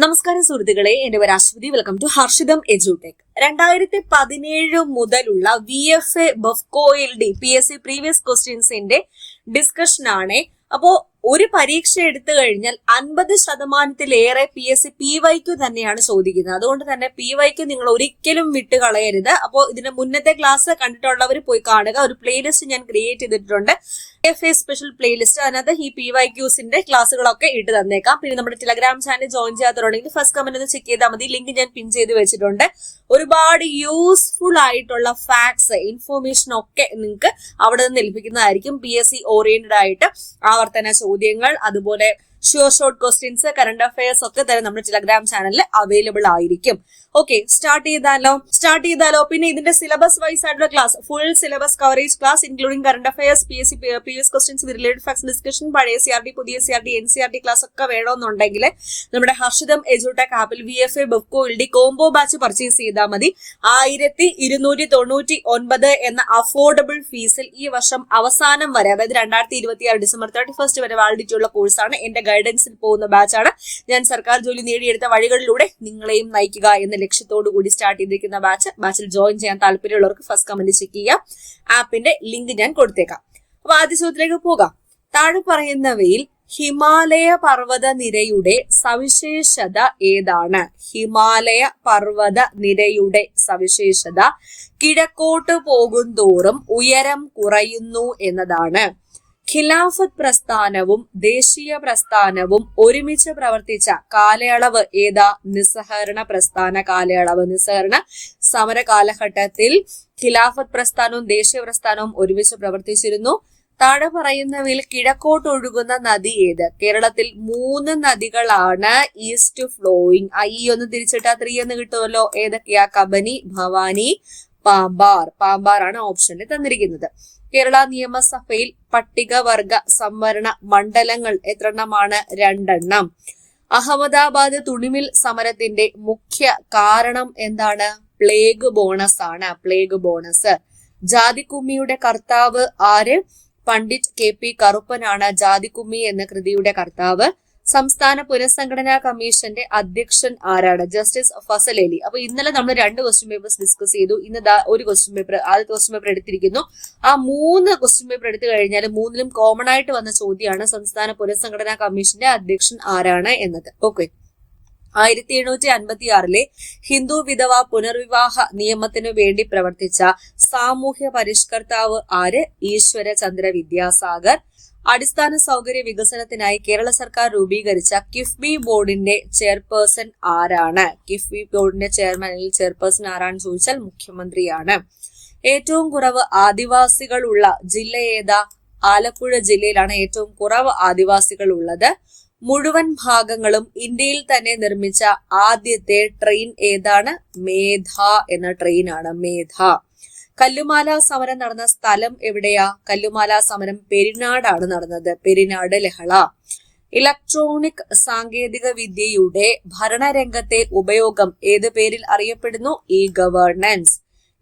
നമസ്കാരം സുഹൃത്തുക്കളെ, എന്റെ പേര് Aswathy. Welcome to Harshitham Edutech. 2017 മുതലുള്ള VFA ബഫ്കോയിൽഡി PSC പ്രീവിയസ് ക്വസ്റ്റ്യൻസിന്റെ ഡിസ്കഷൻ ആണ്. അപ്പോ ഒരു പരീക്ഷ എടുത്തു കഴിഞ്ഞാൽ 50% PSC PYQ തന്നെയാണ് ചോദിക്കുന്നത്. അതുകൊണ്ട് തന്നെ PYQ നിങ്ങൾ ഒരിക്കലും വിട്ട് കളയരുത്. അപ്പോൾ ഇതിന്റെ മുന്നത്തെ ക്ലാസ് കണ്ടിട്ടുള്ളവർ പോയി കാണുക. ഒരു പ്ലേലിസ്റ്റ് ഞാൻ ക്രിയേറ്റ് ചെയ്തിട്ടുണ്ട്, VFA സ്പെഷ്യൽ പ്ലേലിസ്റ്റ്. അതിനകത്ത് ഈ PYQസിന്റെ ക്ലാസ്സുകളൊക്കെ ഇട്ട് തന്നേക്കാം. പിന്നെ നമ്മുടെ ടെലഗ്രാം ചാനൽ ജോയിൻ ചെയ്യാത്തവരുണ്ടെങ്കിൽ ഫസ്റ്റ് കമന്റ് ഒന്ന് ചെക്ക് ചെയ്താൽ മതി. ലിങ്ക് ഞാൻ പിൻ ചെയ്ത് വെച്ചിട്ടുണ്ട്. ഒരുപാട് യൂസ്ഫുൾ ആയിട്ടുള്ള ഫാക്ട്സ്, ഇൻഫോർമേഷൻ ഒക്കെ നിങ്ങൾക്ക് അവിടെ നിന്ന് ലഭിക്കുന്നതായിരിക്കും. PSC ഓറിയന്റഡ് ആയിട്ട് ആവർത്തന ചോദ്യങ്ങൾ, അതുപോലെ ഷോർട്ട് ക്വസ്റ്റ്യൻസ്, കറണ്ട് അഫയേഴ്സ് ഒക്കെ തന്നെ നമ്മുടെ ടെലഗ്രാം ചാനലിൽ അവൈലബിൾ ആയിരിക്കും. ഓക്കെ, സ്റ്റാർട്ട് ചെയ്താലോ. പിന്നെ ഇതിന്റെ സിലബസ് വൈസ് ആയിട്ടുള്ള class, full syllabus coverage class including current affairs, PSC previous questions, related facts discussion, പഴയ CRT, പുതിയ CRT, NCRT ക്ലാസ് ഒക്കെ വേണമെന്നുണ്ടെങ്കിൽ നമ്മുടെ ഹർഷിതം എഡ്യൂടെക് ആപ്പിൽ VFA ബഫ്കോയിൽഡി കോംബോ ബാച്ച് പർച്ചേസ് ചെയ്താൽ മതി. 1299 എന്ന അഫോർഡബിൾ ഫീസിൽ ഈ വർഷം അവസാനം വരെ, അതായത് 2026 ഡിസംബർ 31 വരെ വാലിഡിറ്റി ഉള്ള കോഴ്സാണ്. എന്റെ ഗൈഡൻസിൽ പോകുന്ന ബാച്ചാണ്. ഞാൻ സർക്കാർ ജോലി നേടിയെടുത്ത വഴികളിലൂടെ നിങ്ങളെയും നയിക്കുക എന്ന ലക്ഷ്യത്തോടു കൂടി സ്റ്റാർട്ട് ചെയ്തിരിക്കുന്ന ബാച്ചിൽ ജോയിൻ ചെയ്യാൻ താല്പര്യമുള്ളവർക്ക് ഫസ്റ്റ് കമന്റ് ചെക്ക് ചെയ്യാം. ആപ്പിന്റെ ലിങ്ക് ഞാൻ കൊടുത്തേക്കാം. അപ്പൊ ആദ്യ ചോദ്യത്തിലേക്ക് പോകാം. താഴെ പറയുന്നവയിൽ ഹിമാലയ പർവ്വത നിരയുടെ സവിശേഷത ഏതാണ്? ഹിമാലയ പർവ്വത നിരയുടെ സവിശേഷത കിഴക്കോട്ട് പോകുന്തോറും ഉയരം കുറയുന്നു എന്നതാണ്. ഖിലാഫത്ത് പ്രസ്ഥാനവും ദേശീയ പ്രസ്ഥാനവും ഒരുമിച്ച് പ്രവർത്തിച്ച കാലയളവ് ഏതാ? നിസ്സഹകരണ പ്രസ്ഥാന കാലയളവ്. നിസ്സഹകരണ സമര കാലഘട്ടത്തിൽ ഖിലാഫത്ത് പ്രസ്ഥാനവും ദേശീയ പ്രസ്ഥാനവും ഒരുമിച്ച് പ്രവർത്തിച്ചിരുന്നു. താഴെ പറയുന്നവയിൽ കിഴക്കോട്ട് ഒഴുകുന്ന നദി ഏത്? കേരളത്തിൽ 3 നദികളാണ് ഈസ്റ്റ് ഫ്ലോയിങ്. ഒന്ന് തിരിച്ചിട്ടാ 3 എന്ന് കിട്ടുമല്ലോ. ഏതൊക്കെയാ? കബനി, ഭവാനി, പാമ്പാറാണ് ഓപ്ഷനിൽ തന്നിരിക്കുന്നത്. കേരള നിയമസഭയിൽ പട്ടികവർഗ സംവരണ മണ്ഡലങ്ങൾ എത്രണ്ണമാണ്? 2 അഹമ്മദാബാദ് തുണിമിൽ സമരത്തിന്റെ മുഖ്യ കാരണം എന്താണ്? പ്ലേഗ് ബോണസ് ആണ്. Plague bonus. ജാതിക്കുമ്മിയുടെ കർത്താവ് ആര്? പണ്ഡിറ്റ് KP കറുപ്പനാണ് ജാതിക്കുമ്മി എന്ന കൃതിയുടെ കർത്താവ്. സംസ്ഥാന പുനഃസംഘടനാ കമ്മീഷന്റെ അധ്യക്ഷൻ ആരാണ്? ജസ്റ്റിസ് ഫസൽ അലി. അപ്പൊ ഇന്നലെ നമ്മൾ 2 ക്വസ്റ്റ്യൻ പേപ്പേഴ്സ് ഡിസ്കസ് ചെയ്തു. ഇന്ന് ഒരു ക്വസ്റ്റ്യൻ പേപ്പർ, ആദ്യത്തെ ക്വസ്റ്റ്യൻ പേപ്പർ എടുത്തിരിക്കുന്നു. ആ 3 ക്വസ്റ്റ്യൻ പേപ്പർ എടുത്തു കഴിഞ്ഞാൽ 3ലും കോമൺ ആയിട്ട് വന്ന ചോദ്യമാണ് സംസ്ഥാന പുനഃസംഘടനാ കമ്മീഷന്റെ അധ്യക്ഷൻ ആരാണ് എന്നത്. ഓക്കെ, 1756 ഹിന്ദു വിധവ പുനർവിവാഹ നിയമത്തിനു വേണ്ടി പ്രവർത്തിച്ച സാമൂഹ്യ പരിഷ്കർത്താവ് ആര്? ഈശ്വര ചന്ദ്ര വിദ്യാസാഗർ. അടിസ്ഥാന സൗകര്യ വികസനത്തിനായി കേരള സർക്കാർ രൂപീകരിച്ച കിഫ്ബി ബോർഡിന്റെ ചെയർപേഴ്സൺ ആരാണ്? കിഫ്ബി ബോർഡിന്റെ ചെയർമാൻ അല്ലെങ്കിൽ ചെയർപേഴ്സൺ ആരാണെന്ന് ചോദിച്ചാൽ മുഖ്യമന്ത്രിയാണ്. ഏറ്റവും കുറവ് ആദിവാസികൾ ഉള്ള ജില്ല ഏതാ? ആലപ്പുഴ ജില്ലയിലാണ് ഏറ്റവും കുറവ് ആദിവാസികൾ ഉള്ളത്. മുഴുവൻ ഭാഗങ്ങളും ഇന്ത്യയിൽ തന്നെ നിർമ്മിച്ച ആദ്യത്തെ ട്രെയിൻ ഏതാണ്? മേധ എന്ന ട്രെയിനാണ്. മേധ. കല്ലുമാല സമരം നടന്ന സ്ഥലം എവിടെയാ? കല്ലുമാല സമരം പെരിനാടാണ് നടന്നത്. പെരിനാട് ലഹള. ഇലക്ട്രോണിക് സാങ്കേതിക വിദ്യയുടെ ഭരണരംഗത്തെ ഉപയോഗം ഏത് പേരിൽ അറിയപ്പെടുന്നു? ഗവേണൻസ്.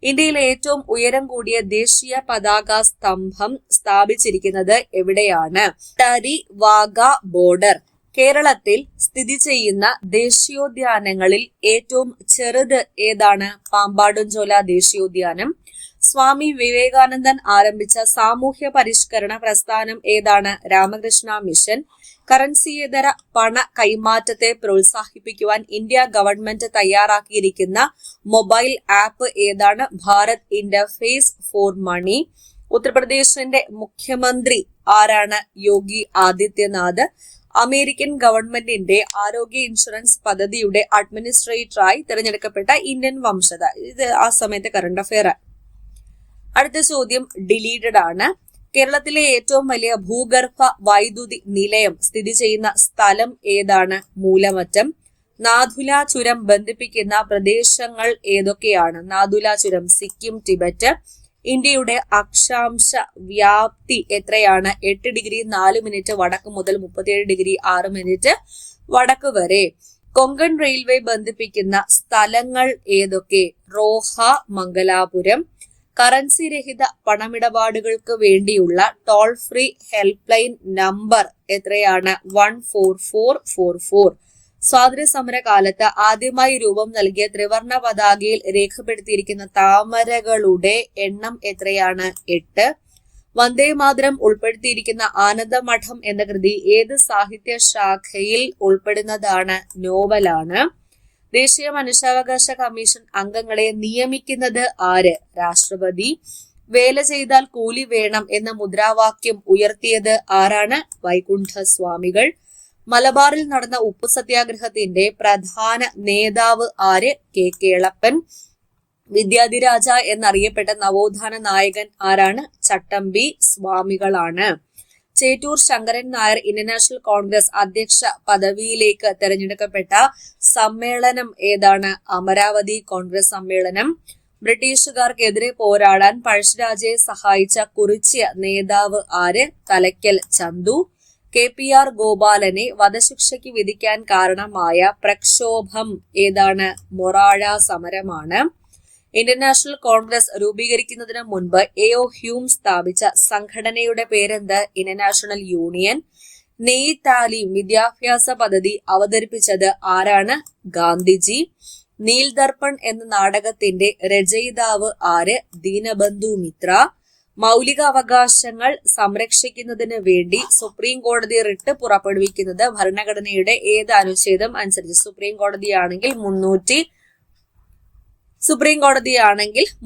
ഇന്ത്യയിലെ ഏറ്റവും ഉയരം കൂടിയ ദേശീയ പതാക സ്തംഭം സ്ഥാപിച്ചിരിക്കുന്നത് എവിടെയാണ്? ടരി വാഗ ബോർഡർ. കേരളത്തിൽ സ്ഥിതി ചെയ്യുന്ന ദേശീയോദ്യാനങ്ങളിൽ ഏറ്റവും ചെറുത് ഏതാണ്? പാമ്പാടുംചോല ദേശീയോദ്യാനം. സ്വാമി വിവേകാനന്ദൻ ആരംഭിച്ച സാമൂഹ്യ പരിഷ്കരണ പ്രസ്ഥാനം ഏതാണ്? രാമകൃഷ്ണ മിഷൻ. കറൻസിയേതര പണ കൈമാറ്റത്തെ പ്രോത്സാഹിപ്പിക്കുവാൻ ഇന്ത്യ ഗവൺമെന്റ് തയ്യാറാക്കിയിരിക്കുന്ന മൊബൈൽ ആപ്പ് ഏതാണ്? Bharat interface for money. ഉത്തർപ്രദേശിന്റെ മുഖ്യമന്ത്രി ആരാണ്? യോഗി ആദിത്യനാഥ്. അമേരിക്കൻ ഗവൺമെന്റിന്റെ ആരോഗ്യ ഇൻഷുറൻസ് പദ്ധതിയുടെ അഡ്മിനിസ്ട്രേറ്ററായി തിരഞ്ഞെടുക്കപ്പെട്ട ഇന്ത്യൻ വംശജ. ഇത് ആ സമയത്തെ കറണ്ട് അഫെയർ. അടുത്ത ചോദ്യം ഡിലീറ്റഡ് ആണ്. കേരളത്തിലെ ഏറ്റവും വലിയ ഭൂഗർഭ വൈദ്യുതി നിലയം സ്ഥിതി ചെയ്യുന്ന സ്ഥലം ഏതാണ്? മൂലമറ്റം. നാഥുല ചുരം ബന്ധിപ്പിക്കുന്ന പ്രദേശങ്ങൾ ഏതൊക്കെയാണ്? നാഥുല ചുരം സിക്കിം, ടിബറ്റ്. ഇന്ത്യയുടെ അക്ഷാംശ വ്യാപ്തി എത്രയാണ്? 8 ഡിഗ്രി 4 മിനിറ്റ് വടക്ക് മുതൽ 37 ഡിഗ്രി 6 മിനിറ്റ് വടക്ക് വരെ. കൊങ്കൺ റെയിൽവേ ബന്ധിപ്പിക്കുന്ന സ്ഥലങ്ങൾ ഏതൊക്കെ? റോഹ, മംഗലാപുരം. കറൻസി രഹിത പണമിടപാടുകൾക്ക് വേണ്ടിയുള്ള toll free help line number എത്രയാണ്? 14444. സ്വാതന്ത്ര്യ സമര കാലത്ത് ആദ്യമായി രൂപം നൽകിയ ത്രിവർണ പതാകയിൽ രേഖപ്പെടുത്തിയിരിക്കുന്ന താമരകളുടെ എണ്ണം എത്രയാണ്? 8. വന്ദേമാതരം ഉൾപ്പെടുത്തിയിരിക്കുന്ന ആനന്ദമഠം എന്ന കൃതി ഏത് സാഹിത്യ ശാഖയിൽ ഉൾപ്പെടുന്നതാണ്? നോവലാണ്. ദേശീയ മനുഷ്യാവകാശ കമ്മീഷൻ അംഗങ്ങളെ നിയമിക്കുന്നത് ആര്? രാഷ്ട്രപതി. വേല ചെയ്താൽ കൂലി വേണം എന്ന മുദ്രാവാക്യം ഉയർത്തിയത് ആരാണ്? വൈകുണ്ഠ സ്വാമികൾ. മലബാറിൽ നടന്ന ഉപ്പു സത്യാഗ്രഹത്തിന്റെ പ്രധാന നേതാവ് ആര്? കെ കേളപ്പൻ. വിദ്യാധിരാജ എന്നറിയപ്പെട്ട നവോത്ഥാന നായകൻ ആരാണ്? ചട്ടമ്പി സ്വാമികളാണ്. ചേറ്റൂർ ശങ്കരൻ നായർ ഇന്റർനാഷണൽ കോൺഗ്രസ് അധ്യക്ഷ പദവിയിലേക്ക് തെരഞ്ഞെടുക്കപ്പെട്ട സമ്മേളനം ഏതാണ്? അമരാവതി കോൺഗ്രസ് സമ്മേളനം. ബ്രിട്ടീഷുകാർക്കെതിരെ പോരാടാൻ പഴശ്ശിരാജയെ സഹായിച്ച കുറിച്യ നേതാവ് ആര്? തലയ്ക്കൽ ചന്തു. KPR ഗോപാലനെ വധശിക്ഷയ്ക്ക് വിധിക്കാൻ കാരണമായ പ്രക്ഷോഭം ഏതാണ്? മൊറാഴ സമരമാണ്. ഇന്റർനാഷണൽ കോൺഗ്രസ് രൂപീകരിക്കുന്നതിന് മുൻപ് AO ഹ്യൂം സ്ഥാപിച്ച സംഘടനയുടെ പേരെന്ത്? International union. നെയ് താലീം വിദ്യാഭ്യാസ പദ്ധതി അവതരിപ്പിച്ചത് ആരാണ്? ഗാന്ധിജി. നീൽ ദർപ്പൺ എന്ന നാടകത്തിന്റെ രചയിതാവ് ആര്? ദീനബന്ധു മിത്ര. മൗലിക അവകാശങ്ങൾ സംരക്ഷിക്കുന്നതിന് വേണ്ടി സുപ്രീം കോടതി റിട്ട് പുറപ്പെടുവിക്കുന്നത് ഭരണഘടനയുടെ ഏത് അനുച്ഛേദം അനുസരിച്ച്? സുപ്രീം കോടതിയാണെങ്കിൽ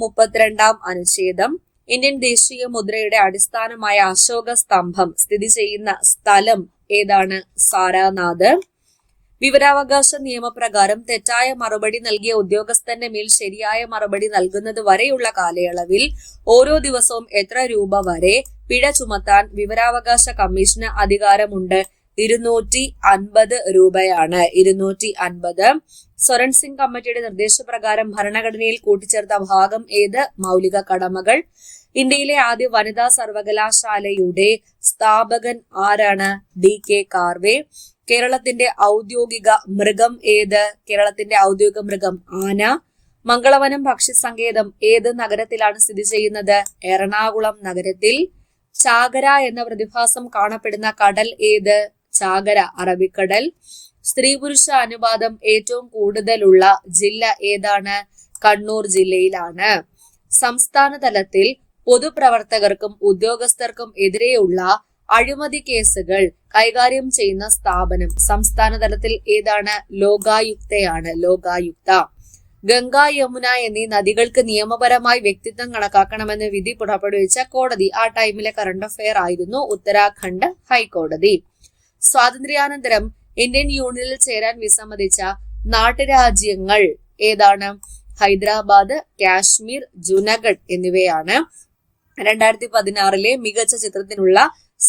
32 അനുച്ഛേദം. ഇന്ത്യൻ ദേശീയ മുദ്രയുടെ അടിസ്ഥാനമായ അശോക സ്തംഭം സ്ഥിതി ചെയ്യുന്ന സ്ഥലം ഏതാണ്? സാരാനാഥ്. വിവരാവകാശ നിയമപ്രകാരം തെറ്റായ മറുപടി നൽകിയ ഉദ്യോഗസ്ഥന്റെ മേൽ ശരിയായ മറുപടി നൽകുന്നത് വരെയുള്ള കാലയളവിൽ ഓരോ ദിവസവും എത്ര രൂപ വരെ പിഴ ചുമത്താൻ വിവരാവകാശ കമ്മീഷന് അധികാരമുണ്ട്? 250 രൂപയാണ്. 250. സ്വരൺ സിംഗ് കമ്മിറ്റിയുടെ നിർദ്ദേശപ്രകാരം ഭരണഘടനയിൽ കൂട്ടിച്ചേർത്ത ഭാഗം ഏത്? മൗലിക കടമകൾ. ഇന്ത്യയിലെ ആദ്യ വനിതാ സർവകലാശാലയുടെ സ്ഥാപകൻ ആരാണ്? DK കാർവേ. കേരളത്തിന്റെ ഔദ്യോഗിക മൃഗം ഏത്? കേരളത്തിന്റെ ഔദ്യോഗിക മൃഗം ആന. മംഗളവനം പക്ഷി സങ്കേതം ഏത് നഗരത്തിലാണ് സ്ഥിതി ചെയ്യുന്നത്? എറണാകുളം നഗരത്തിൽ. ചാകര എന്ന പ്രതിഭാസം കാണപ്പെടുന്ന കടൽ ഏത്? ചാകര അറബിക്കടൽ. സ്ത്രീ പുരുഷ അനുപാതം ഏറ്റവും കൂടുതലുള്ള ജില്ല ഏതാണ്? കണ്ണൂർ ജില്ലയിലാണ്. സംസ്ഥാന തലത്തിൽ പൊതുപ്രവർത്തകർക്കും ഉദ്യോഗസ്ഥർക്കും എതിരെയുള്ള അഴിമതി കേസുകൾ കൈകാര്യം ചെയ്യുന്ന സ്ഥാപനം സംസ്ഥാന തലത്തിൽ ഏതാണ്? ലോകായുക്തയാണ്. ലോകായുക്ത. ഗംഗ, യമുന എന്നീ നദികൾക്ക് നിയമപരമായി വ്യക്തിത്വം കണക്കാക്കണമെന്ന് വിധി പുറപ്പെടുവിച്ച കോടതി ആ ടൈമിലെ കറണ്ട് അഫെയർ ആയിരുന്നു ഉത്തരാഖണ്ഡ് ഹൈക്കോടതി. സ്വാതന്ത്ര്യാനന്തരം ഇന്ത്യൻ യൂണിയനിൽ ചേരാൻ വിസമ്മതിച്ച നാട്ടുരാജ്യങ്ങൾ ഏതാണ്? ഹൈദരാബാദ്, കാശ്മീർ, ജുനഗഡ് എന്നിവയാണ്. 2016 മികച്ച ചിത്രത്തിനുള്ള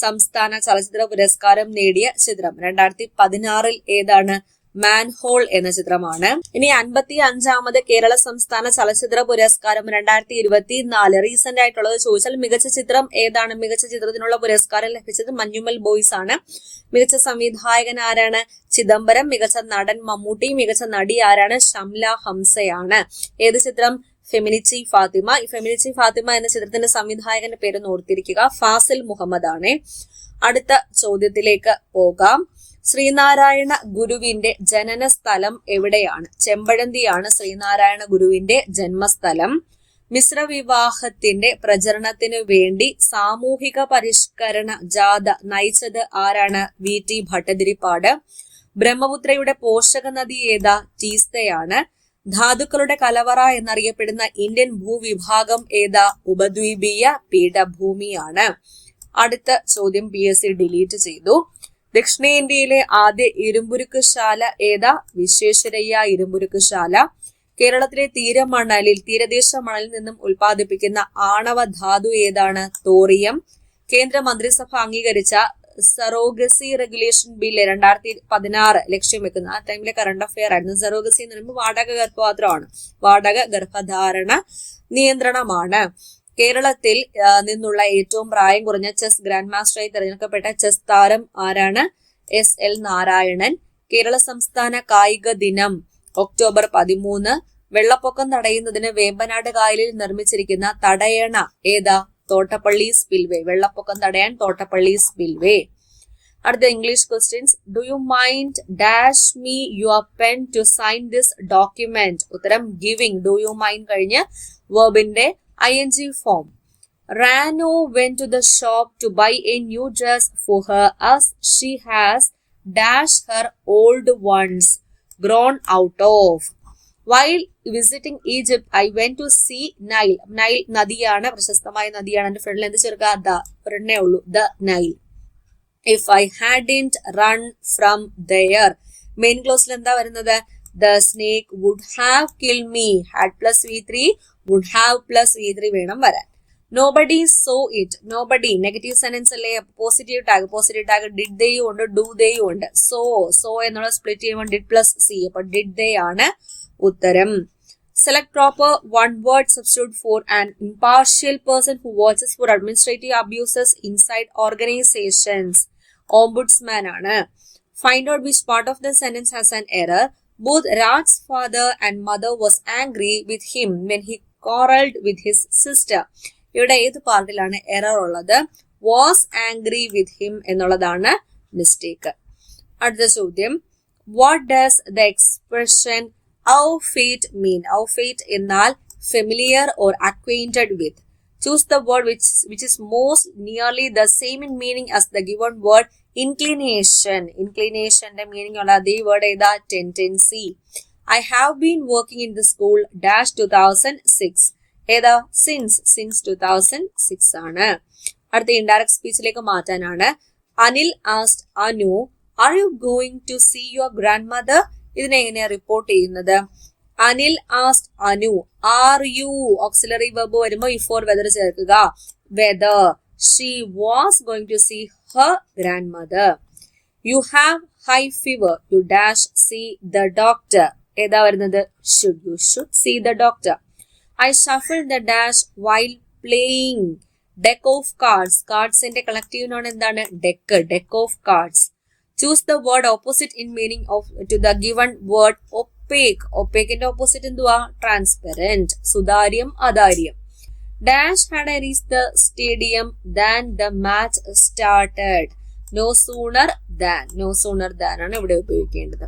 സംസ്ഥാന ചലച്ചിത്ര പുരസ്കാരം നേടിയ ചിത്രം 2016 ഏതാണ്? മാൻഹോൾ എന്ന ചിത്രമാണ്. ഇനി 55ാമത് കേരള സംസ്ഥാന ചലച്ചിത്ര പുരസ്കാരം 2024 റീസെന്റ് ആയിട്ടുള്ളത് ചോദിച്ചാൽ മികച്ച ചിത്രം ഏതാണ്? മികച്ച ചിത്രത്തിനുള്ള പുരസ്കാരം ലഭിച്ചത് മഞ്ഞുമൽ ബോയ്സ് ആണ്. മികച്ച സംവിധായകൻ ആരാണ്? ചിദംബരം. മികച്ച നടൻ മമ്മൂട്ടി. മികച്ച നടി ആരാണ്? ഷംല ഹംസയാണ്. ഏത് ചിത്രം? ഫെമിനിച്ചി ഫാത്തിമ. ഈ ഫെമിനിച്ചി ഫാത്തിമ എന്ന ചിത്രത്തിന്റെ സംവിധായകന്റെ പേര് ഓർത്തിരിക്കുക, ഫാസിൽ മുഹമ്മദ് ആണ്. അടുത്ത ചോദ്യത്തിലേക്ക് പോകാം. ശ്രീനാരായണ ഗുരുവിന്റെ ജനന സ്ഥലം എവിടെയാണ്? ചെമ്പഴന്തിയാണ് ശ്രീനാരായണ ഗുരുവിന്റെ ജന്മസ്ഥലം. മിശ്ര വിവാഹത്തിന്റെ പ്രചരണത്തിനു വേണ്ടി സാമൂഹിക പരിഷ്കരണ ജാഥ നയിച്ചത് ആരാണ്? VT ഭട്ടതിരിപ്പാട്. ബ്രഹ്മപുത്രയുടെ പോഷക നദി ഏതാ? ടീസ്തയാണ്. ധാതുക്കളുടെ കലവറ എന്നറിയപ്പെടുന്ന ഇന്ത്യൻ ഭൂവിഭാഗം ഏതാ? ഉപദ്വീപീയ പീഠഭൂമിയാണ്. അടുത്ത ചോദ്യം PSC ഡിലീറ്റ് ചെയ്തു. ദക്ഷിണേന്ത്യയിലെ ആദ്യ ഇരുമ്പുരുക്കുശാല ഏതാ? വിശ്വേശ്വരയ്യ ഇരുമ്പുരുക്കുശാല. കേരളത്തിലെ തീരദേശ മണലിൽ നിന്നും ഉൽപ്പാദിപ്പിക്കുന്ന ആണവ ധാതു ഏതാണ്? തോറിയം. കേന്ദ്ര മന്ത്രിസഭ അംഗീകരിച്ച സറോഗസി റെഗുലേഷൻ ബില്ല് 2016 ലക്ഷ്യം വെക്കുന്ന ആ ടൈമിലെ കറണ്ട് അഫെയർ ആയിരുന്നു. സറോഗസി എന്ന് പറയുമ്പോൾ വാടക ഗർഭപാത്രമാണ്. വാടക ഗർഭധാരണ നിയന്ത്രണമാണ്. കേരളത്തിൽ നിന്നുള്ള ഏറ്റവും പ്രായം കുറഞ്ഞ ചെസ് ഗ്രാൻഡ് മാസ്റ്ററായി തിരഞ്ഞെടുക്കപ്പെട്ട ചെസ് താരം ആരാണ്? SL നാരായണൻ. കേരള സംസ്ഥാന കായിക ദിനം ഒക്ടോബർ 13. വെള്ളപ്പൊക്കം തടയുന്നതിന് വേമ്പനാട് കായലിൽ നിർമ്മിച്ചിരിക്കുന്ന തടയണ ഏതാ? തോട്ടപ്പള്ളി സ്പിൽവേ. വെള്ളപ്പൊക്കം തടയാൻ തോട്ടപ്പള്ളി സ്പിൽവേ. അടുത്ത English questions. Do you mind dash me your pen to sign this document? ഉത്തരം ഗിവിംഗ്. ഡു യു മൈൻഡ് കഴിഞ്ഞ് വെർബിന്റെ ing form. Rano went to the shop to buy a new dress for her as she has dash her old ones grown out of. While visiting Egypt, I went to see Nile. Nile നദിയാണ്, പ്രശസ്തമായ നദിയാണ്. എന്റെ ഫ്രണ്ടിൽ എന്ത് ചേർക്കുക? The ഒരെണ്ണേ ഉള്ളൂ, the Nile. If I hadn't run from there. Main ക്ലോസിൽ എന്താ വരുന്നത്? The snake would have killed me. Had plus V3, would have plus V3 വേണം വരാൻ. Nobody saw it. Nobody negative sentence അല്ലേ? പോസിറ്റീവ് ടാഗ് did they ഉണ്ട്, do they ഉണ്ട്. so എന്നുള്ള split ചെയ്യുമ്പോൾ did plus c. അപ്പൊ did they ആണ് ഉത്തരം. Select proper one word substitute for an impartial person who watches for administrative abuses inside organizations. Ombudsman ആണ്. Find out which part of the sentence has an error. Both Raj's father and mother was angry with him when he quarreled with his sister. ഇവിടെ ഏത് പാർട്ടിലാണ് error ഉള്ളത്? was angry with him എന്നുള്ളതാണ് mistake. അടുത്ത ചോദ്യം. What does the expression au fait mean? Au fait എന്നാൽ familiar or acquainted with. Choose the word which is most nearly the same in meaning as the given word inclination. Inclinationന്റെ meaning ഉള്ള അതേ word ഏതാ? tendency. I have been working in the school dash 2006. ഏതാ? since 2006 ആണ്. അടുത്ത indirect സ്പീച്ചിലേക്ക് മാറ്റാനാണ്. Anil asked Anu, are you going to see your grandmother? ഇതിനെ എങ്ങനെയാ റിപ്പോർട്ട് ചെയ്യുന്നത്? Anil asked Anu. are you auxiliary verb വരുമ്പോൾ if or whether ചേർക്കുക. whether she was going to see her grandmother. You have high fever. You dash see the doctor. ഏതാ വരുന്നത്? should. You should see the doctor. I shuffled the dash while playing deck of cards. Cardsന്റെ collective noun എന്താണ്? deck of cards. Choose the word opposite in meaning of to the given word opaque. Opaqueന്റെ opposite എന്തുവാ? transparent. സുതാര്യം, അതാര്യം. Dash had I reached the stadium than the match started. No sooner than ആണ് ഇവിടെ ഉപയോഗിക്കേണ്ടത്.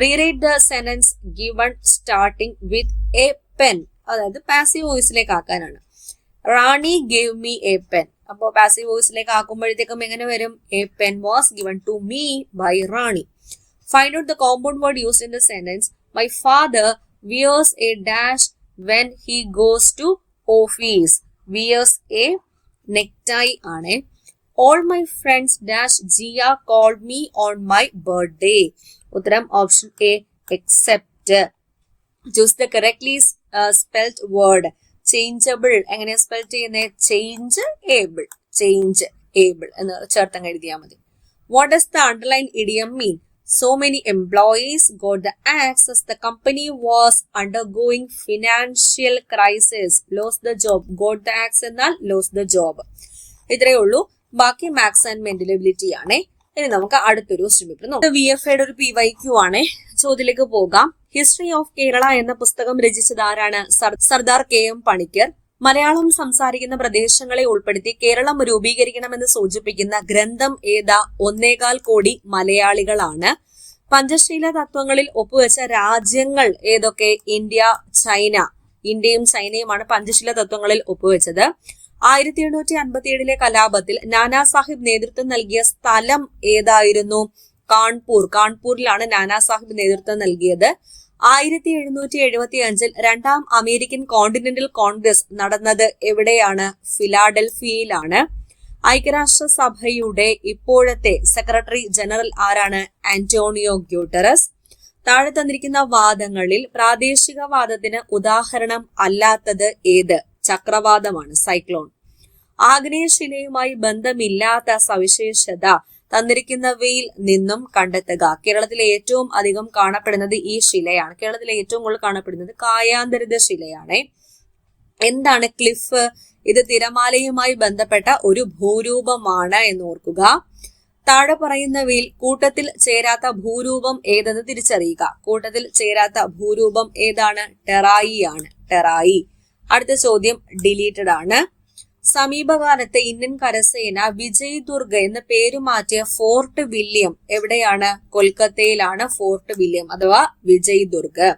Rewrite the sentence given starting with a pen. അതായത് passive വോയിസിലേക്ക് ആക്കാനാണ്. Rani gave me a pen. അപ്പോ പാസീവ് വോയിസിലേക്ക് ആക്കുമ്പോഴത്തേക്കും എങ്ങനെ വരും? A pen was given to me by Rani. Find out the compound word used in the sentence. My father wears a dash when he goes to office. Wears a necktie ആണ്. All my friends dash ജിയ called me on my birthday. ഉത്തരം option A except. Choose the correctly spelled word. Changeable എങ്ങനെയാ spell ചെയ്യുന്നത്? Change able എന്ന് ചേർത്തങ്ങ് എഴുതിയാൽ മതി. What does the underline idiom mean? So many employees got the axe as the company was undergoing financial crisis. Lost the job. Got the axe എന്നാൽ lost the job. ഇത്രയേ ഉള്ളൂ. ബാക്കി maths and mental ability ആണ്. ഇനി നമുക്ക് അടുത്തൊരു paper നോക്കാം. VFAയുടെ ഒരു PYQ ആണ്. ചോദ്യത്തിലേക്ക് പോകാം. ഹിസ്റ്ററി ഓഫ് കേരള എന്ന പുസ്തകം രചിച്ചത് ആരാണ്? സർദാർ KM പണിക്കർ. മലയാളം സംസാരിക്കുന്ന പ്രദേശങ്ങളെ ഉൾപ്പെടുത്തി കേരളം രൂപീകരിക്കണമെന്ന് സൂചിപ്പിക്കുന്ന ഗ്രന്ഥം ഏതാ? 1.25 കോടി മലയാളികളാണ്. പഞ്ചശീല തത്വങ്ങളിൽ ഒപ്പുവെച്ച രാജ്യങ്ങൾ ഏതൊക്കെ? India, China. ഇന്ത്യയും ചൈനയുമാണ് പഞ്ചശീല തത്വങ്ങളിൽ ഒപ്പുവെച്ചത്. 1857 കലാപത്തിൽ നാനാ സാഹിബ് നേതൃത്വം നൽകിയ സ്ഥലം ഏതായിരുന്നു? കാൺപൂരിലാണ് നാനാ സാഹിബ് നേതൃത്വം നൽകിയത്. 1775 രണ്ടാം അമേരിക്കൻ കോണ്ടിനെന്റൽ കോൺഗ്രസ് നടന്നത് എവിടെയാണ്? ഫിലാഡൽഫിയയിലാണ്. ഐക്യരാഷ്ട്രസഭയുടെ ഇപ്പോഴത്തെ സെക്രട്ടറി ജനറൽ ആരാണ്? Antonio Guterres. താഴെ തന്നിരിക്കുന്ന വാദങ്ങളിൽ പ്രാദേശികവാദത്തിന് ഉദാഹരണം അല്ലാത്തത് ഏത്? ചക്രവാതമാണ്, സൈക്ലോൺ. ആഗ്നേയശിലയുമായി ബന്ധമില്ലാത്ത സവിശേഷത തന്നിരിക്കുന്നവയിൽ നിന്നും കണ്ടെത്തുക. കേരളത്തിലെ ഏറ്റവും അധികം കാണപ്പെടുന്നത് ഈ ശിലയാണ്. കേരളത്തിലെ ഏറ്റവും കൂടുതൽ കാണപ്പെടുന്നത് കായാന്തരിത ശിലയാണ്. എന്താണ് ക്ലിഫ്? ഇത് തിരമാലയുമായി ബന്ധപ്പെട്ട ഒരു ഭൂരൂപമാണ് എന്ന് ഓർക്കുക. താഴെ പറയുന്നവയിൽ കൂട്ടത്തിൽ ചേരാത്ത ഭൂരൂപം ഏതെന്ന് തിരിച്ചറിയുക. കൂട്ടത്തിൽ ചേരാത്ത ഭൂരൂപം ഏതാണ്? ടെറായി ആണ്. ടെറായി. അടുത്ത ചോദ്യം ഡിലീറ്റഡ് ആണ്. സമീപകാലത്ത് ഇന്ത്യൻ കരസേന വിജയ് ദുർഗ് എന്ന് പേരുമാറ്റിയ ഫോർട്ട് വില്യം എവിടെയാണ്? കൊൽക്കത്തയിലാണ് ഫോർട്ട് വില്യം അഥവാ വിജയ് ദുർഗ്.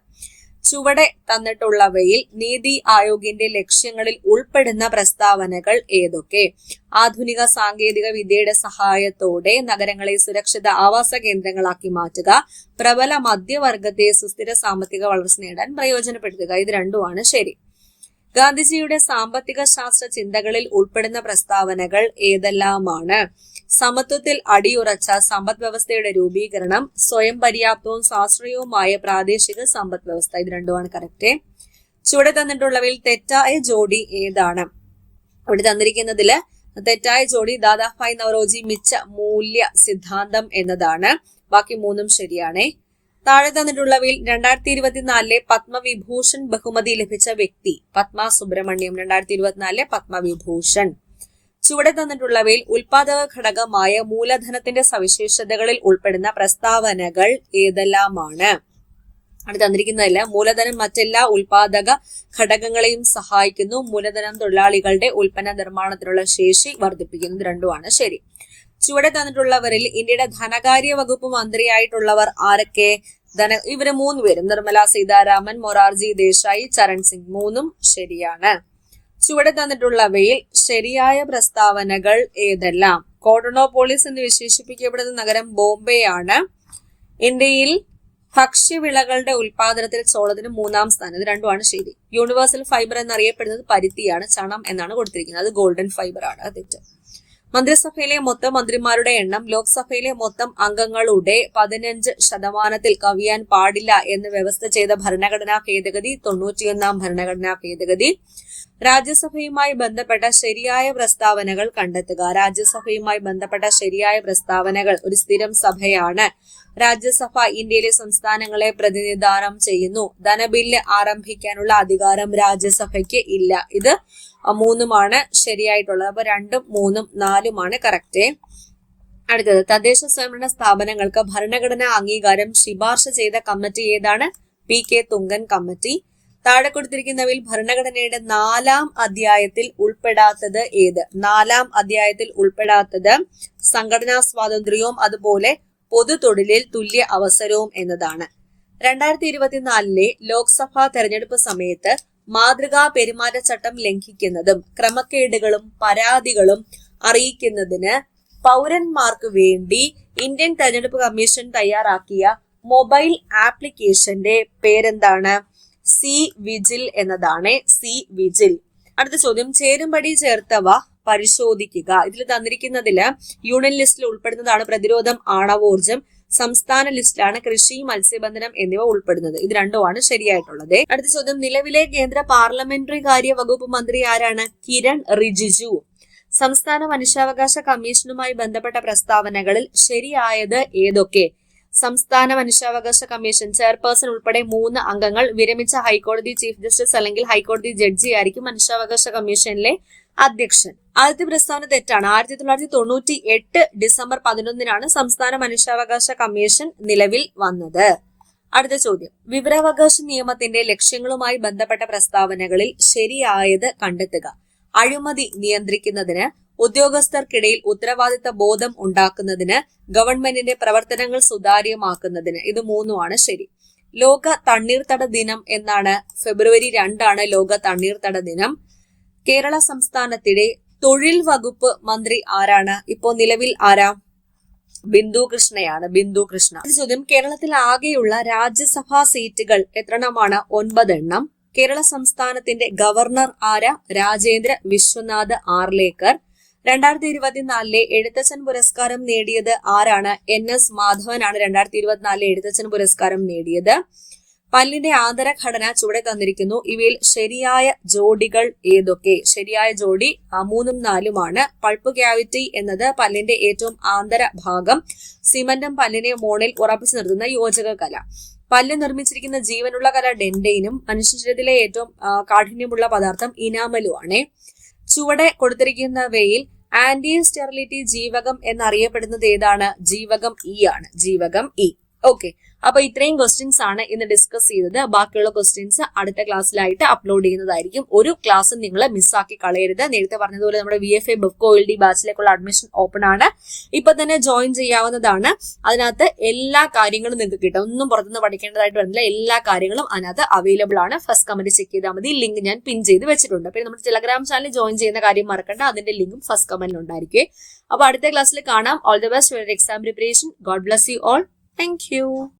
ചുവടെ തന്നിട്ടുള്ളവയിൽ നീതി ആയോഗിന്റെ ലക്ഷ്യങ്ങളിൽ ഉൾപ്പെടുന്ന പ്രസ്താവനകൾ ഏതൊക്കെ? ആധുനിക സാങ്കേതിക വിദ്യയുടെ സഹായത്തോടെ നഗരങ്ങളെ സുരക്ഷിത ആവാസ കേന്ദ്രങ്ങളാക്കി മാറ്റുക, പ്രബല മധ്യവർഗത്തെ സുസ്ഥിര സാമ്പത്തിക വളർച്ച നേടാൻ പ്രയോജനപ്പെടുത്തുക. ഇത് രണ്ടുമാണ് ശരി. ഗാന്ധിജിയുടെ സാമ്പത്തിക ശാസ്ത്ര ചിന്തകളിൽ ഉൾപ്പെടുന്ന പ്രസ്താവനകൾ ഏതെല്ലാമാണ്? സമത്വത്തിൽ അടിയുറച്ച സമ്പദ് വ്യവസ്ഥയുടെ രൂപീകരണം, സ്വയം പര്യാപ്തവും ശാസ്ത്രീയവുമായ പ്രാദേശിക സമ്പദ് വ്യവസ്ഥ. ഇത് രണ്ടുമാണ് കറക്റ്റ്. ചുവടെ തന്നിട്ടുള്ളവയിൽ തെറ്റായ ജോഡി ഏതാണ്? ഇവിടെ തന്നിരിക്കുന്നതില് തെറ്റായ ജോഡി ദാദാഭായ് നവറോജി മിച്ച മൂല്യ സിദ്ധാന്തം എന്നതാണ്. ബാക്കി മൂന്നും ശരിയാണേ. താഴെ തന്നിട്ടുള്ളവയിൽ 2024 പത്മവിഭൂഷൺ ബഹുമതി ലഭിച്ച വ്യക്തി? പത്മ സുബ്രഹ്മണ്യം 2024 പത്മവിഭൂഷൺ. ചുവടെ തന്നിട്ടുള്ളവയിൽ ഉൽപാദക ഘടകമായ മൂലധനത്തിന്റെ സവിശേഷതകളിൽ ഉൾപ്പെടുന്ന പ്രസ്താവനകൾ ഏതെല്ലാമാണ്? അവിടെ തന്നിരിക്കുന്നതല്ല. മൂലധനം മറ്റെല്ലാ ഉൽപാദക ഘടകങ്ങളെയും സഹായിക്കുന്നു. മൂലധനം തൊഴിലാളികളുടെ ഉൽപ്പന്ന നിർമ്മാണത്തിനുള്ള ശേഷി വർദ്ധിപ്പിക്കുന്നു. ഇത് രണ്ടുമാണ് ശരി. ചുവടെ തന്നിട്ടുള്ളവരിൽ ഇന്ത്യയുടെ ധനകാര്യ വകുപ്പ് മന്ത്രിയായിട്ടുള്ളവർ ആരൊക്കെ? ഇവര് 3 പേരും. നിർമ്മല സീതാരാമൻ, മൊറാർജി ദേശായി, ചരൺ സിംഗ്. മൂന്നും ശരിയാണ്. ചുവടെ തന്നിട്ടുള്ളവയിൽ ശരിയായ പ്രസ്താവനകൾ ഏതെല്ലാം? കോട്ടോണോപോളിസ് എന്ന് വിശേഷിപ്പിക്കപ്പെടുന്ന നഗരം ബോംബെയാണ്. ഇന്ത്യയിൽ ഭക്ഷ്യവിളകളുടെ ഉൽപാദനത്തിൽ ചോളത്തിന് 3-ാം സ്ഥാനം. ഇത് രണ്ടുമാണ് ശരി. യൂണിവേഴ്സൽ ഫൈബർ എന്നറിയപ്പെടുന്നത് പരുത്തിയാണ്. ചണം എന്നാണ് കൊടുത്തിരിക്കുന്നത്. അത് ഗോൾഡൻ ഫൈബർ ആണ്. തെറ്റ്. മന്ത്രിസഭയിലെ മൊത്തം മന്ത്രിമാരുടെ എണ്ണം ലോക്സഭയിലെ മൊത്തം അംഗങ്ങളുടെ 15% കവിയാൻ പാടില്ല എന്ന് വ്യവസ്ഥ ചെയ്ത ഭരണഘടനാ ഭേദഗതി 91-ാം ഭരണഘടനാ ഭേദഗതി. രാജ്യസഭയുമായി ബന്ധപ്പെട്ട ശരിയായ പ്രസ്താവനകൾ കണ്ടെത്തുക. രാജ്യസഭയുമായി ബന്ധപ്പെട്ട ശരിയായ പ്രസ്താവനകൾ: ഒരു സ്ഥിരം സഭയാണ്. രാജ്യസഭ ഇന്ത്യയിലെ സംസ്ഥാനങ്ങളെ പ്രതിനിധാനം ചെയ്യുന്നു. ധനബില്ല് ആരംഭിക്കാനുള്ള അധികാരം രാജ്യസഭയ്ക്ക് ഇല്ല. ഇത് 3-മാണ് ശരിയായിട്ടുള്ളത്. അപ്പൊ 2, 3, 4 കറക്റ്റ്. അടുത്തത്, തദ്ദേശ സ്വയംഭരണ സ്ഥാപനങ്ങൾക്ക് ഭരണഘടനാ അംഗീകാരം ശുപാർശ ചെയ്ത കമ്മിറ്റി ഏതാണ്? PK Thungon committee. താഴെ കൊടുത്തിരിക്കുന്നവയിൽ ഭരണഘടനയുടെ 4-ാം അധ്യായത്തിൽ ഉൾപ്പെടാത്തത് ഏത്? 4-ാം അധ്യായത്തിൽ ഉൾപ്പെടാത്തത് സംഘടനാ സ്വാതന്ത്ര്യവും അതുപോലെ പൊതു തൊഴിലിൽ തുല്യ അവസരവും എന്നതാണ്. 2024 ലോക്സഭാ തെരഞ്ഞെടുപ്പ് സമയത്ത് മാതൃകാ പെരുമാറ്റച്ചട്ടം ലംഘിക്കുന്നതും ക്രമക്കേടുകളും പരാതികളും അറിയിക്കുന്നതിന് പൗരന്മാർക്ക് വേണ്ടി ഇന്ത്യൻ തെരഞ്ഞെടുപ്പ് കമ്മീഷൻ തയ്യാറാക്കിയ മൊബൈൽ ആപ്ലിക്കേഷന്റെ പേരെന്താണ്? സി വിജിൽ എന്നതാണ്. C vigil. അടുത്ത ചോദ്യം, ചേരുംപടി ചേർത്തവ പരിശോധിക്കുക. ഇതിൽ തന്നിരിക്കുന്നതില് യൂണിയൻ ലിസ്റ്റിൽ ഉൾപ്പെടുന്നതാണ് പ്രതിരോധം, ആണവോർജം. സംസ്ഥാന ലിസ്റ്റിലാണ് കൃഷി, മത്സ്യബന്ധനം എന്നിവ ഉൾപ്പെടുന്നത്. ഇത് രണ്ടുമാണ് ശരിയായിട്ടുള്ളത്. അടുത്ത ചോദ്യം, നിലവിലെ കേന്ദ്ര പാർലമെന്ററി കാര്യ വകുപ്പ് മന്ത്രി ആരാണ്? കിരൺ റിജിജു. സംസ്ഥാന മനുഷ്യാവകാശ കമ്മീഷനുമായി ബന്ധപ്പെട്ട പ്രസ്താവനകളിൽ ശരിയായത് ഏതൊക്കെ? സംസ്ഥാന മനുഷ്യാവകാശ കമ്മീഷൻ ചെയർപേഴ്സൺ ഉൾപ്പെടെ 3 അംഗങ്ങൾ, വിരമിച്ച ഹൈക്കോടതി ചീഫ് ജസ്റ്റിസ് അല്ലെങ്കിൽ ഹൈക്കോടതി ജഡ്ജി ആയിരിക്കും മനുഷ്യാവകാശ കമ്മീഷനിലെ അധ്യക്ഷൻ. ആദ്യത്തെ പ്രസ്താവന തെറ്റാണ്. 1998 ഡിസംബർ 11 സംസ്ഥാന മനുഷ്യാവകാശ കമ്മീഷൻ നിലവിൽ വന്നത്. അടുത്ത ചോദ്യം, വിവരാവകാശ നിയമത്തിന്റെ ലക്ഷ്യങ്ങളുമായി ബന്ധപ്പെട്ട പ്രസ്താവനകളിൽ ശരിയായത് കണ്ടെത്തുക. അഴിമതി നിയന്ത്രിക്കുന്നതിന്, ഉദ്യോഗസ്ഥർക്കിടയിൽ ഉത്തരവാദിത്ത ബോധം ഉണ്ടാക്കുന്നതിന്, ഗവൺമെന്റിന്റെ പ്രവർത്തനങ്ങൾ സുതാര്യമാക്കുന്നതിന്. ഇത് 3-മാണ് ശരി. ലോക തണ്ണീർത്തട ദിനം എന്നാണ്? ഫെബ്രുവരി 2 ലോക തണ്ണീർത്തട ദിനം. കേരള സംസ്ഥാനത്തിലെ തൊഴിൽ വകുപ്പ് മന്ത്രി ആരാണ്? ഇപ്പോ നിലവിൽ ആരാ? ബിന്ദു കൃഷ്ണയാണ്. ബിന്ദു കൃഷ്ണ. ചോദ്യം, കേരളത്തിൽ ആകെയുള്ള രാജ്യസഭാ സീറ്റുകൾ എത്രണ്ണമാണ്? 9 എണ്ണം. കേരള സംസ്ഥാനത്തിന്റെ ഗവർണർ ആരാ? രാജേന്ദ്ര വിശ്വനാഥ് ആർലേക്കർ. 2024 എഴുത്തച്ഛൻ പുരസ്കാരം നേടിയത് ആരാണ്? NS മാധവനാണ് 2024 എഴുത്തച്ഛൻ പുരസ്കാരം നേടിയത്. പല്ലിന്റെ ആന്തരഘടന ചുവടെ തന്നിരിക്കുന്നു. ഇവയിൽ ശരിയായ ജോഡികൾ ഏതൊക്കെ? ശരിയായ ജോഡി 3ഉം 4ഉമാണ്. പൾപ്പ് ക്യാവിറ്റി എന്നത് പല്ലിന്റെ ഏറ്റവും ആന്തര ഭാഗം. സിമന്റും പല്ലിനെ മോണിൽ ഉറപ്പിച്ചു നിർത്തുന്ന യോജക കല. പല്ല് നിർമ്മിച്ചിരിക്കുന്ന ജീവനുള്ള കല ഡെന്റൈനും. മനുഷ്യ ശരീരത്തിലെ ഏറ്റവും കാഠിന്യമുള്ള പദാർത്ഥം ഇനാമലും ആണ്. ചുവടെ കൊടുത്തിരിക്കുന്നവയിൽ ആന്റി സ്റ്റെറിലിറ്റി ജീവകം എന്നറിയപ്പെടുന്നത് ഏതാണ്? ജീവകം E ആണ്. ജീവകം E. ഓക്കെ. അപ്പൊ ഇത്രയും ക്വസ്റ്റ്യൻസ് ആണ് ഇന്ന് ഡിസ്കസ് ചെയ്തത്. ബാക്കിയുള്ള ക്വസ്റ്റ്യൻസ് അടുത്ത ക്ലാസ്സിലായിട്ട് അപ്ലോഡ് ചെയ്യുന്നതായിരിക്കും. ഒരു ക്ലാസ്സും നിങ്ങൾ മിസ്സാക്കി കളയരുത്. നേരത്തെ പറഞ്ഞതുപോലെ നമ്മുടെ VFA ബെഫ്കോ OLD ബാച്ചിലേക്കുള്ള അഡ്മിഷൻ ഓപ്പൺ ആണ്. ഇപ്പൊ തന്നെ ജോയിൻ ചെയ്യാവുന്നതാണ്. അതിനകത്ത് എല്ലാ കാര്യങ്ങളും നിങ്ങൾക്ക് കിട്ടും. ഒന്നും പുറത്തുനിന്ന് പഠിക്കേണ്ടതായിട്ട് വരുന്നില്ല. എല്ലാ കാര്യങ്ങളും അതിനകത്ത് അവൈലബിൾ ആണ്. ഫസ്റ്റ് കമന്റ് ചെക്ക് ചെയ്താൽ മതി. ലിങ്ക് ഞാൻ പിൻ ചെയ്ത് വെച്ചിട്ടുണ്ട്. പിന്നെ നമ്മുടെ ടെലഗ്രാം ചാനൽ ജോയിൻ ചെയ്യുന്ന കാര്യം മറക്കണ്ട. അതിന്റെ ലിങ്കും ഫസ്റ്റ് കമന്റിൽ ഉണ്ടായിരിക്കും. അപ്പൊ അടുത്ത ക്ലാസ്സിൽ കാണാം. All the best for exam preparation. God bless you all. Thank you.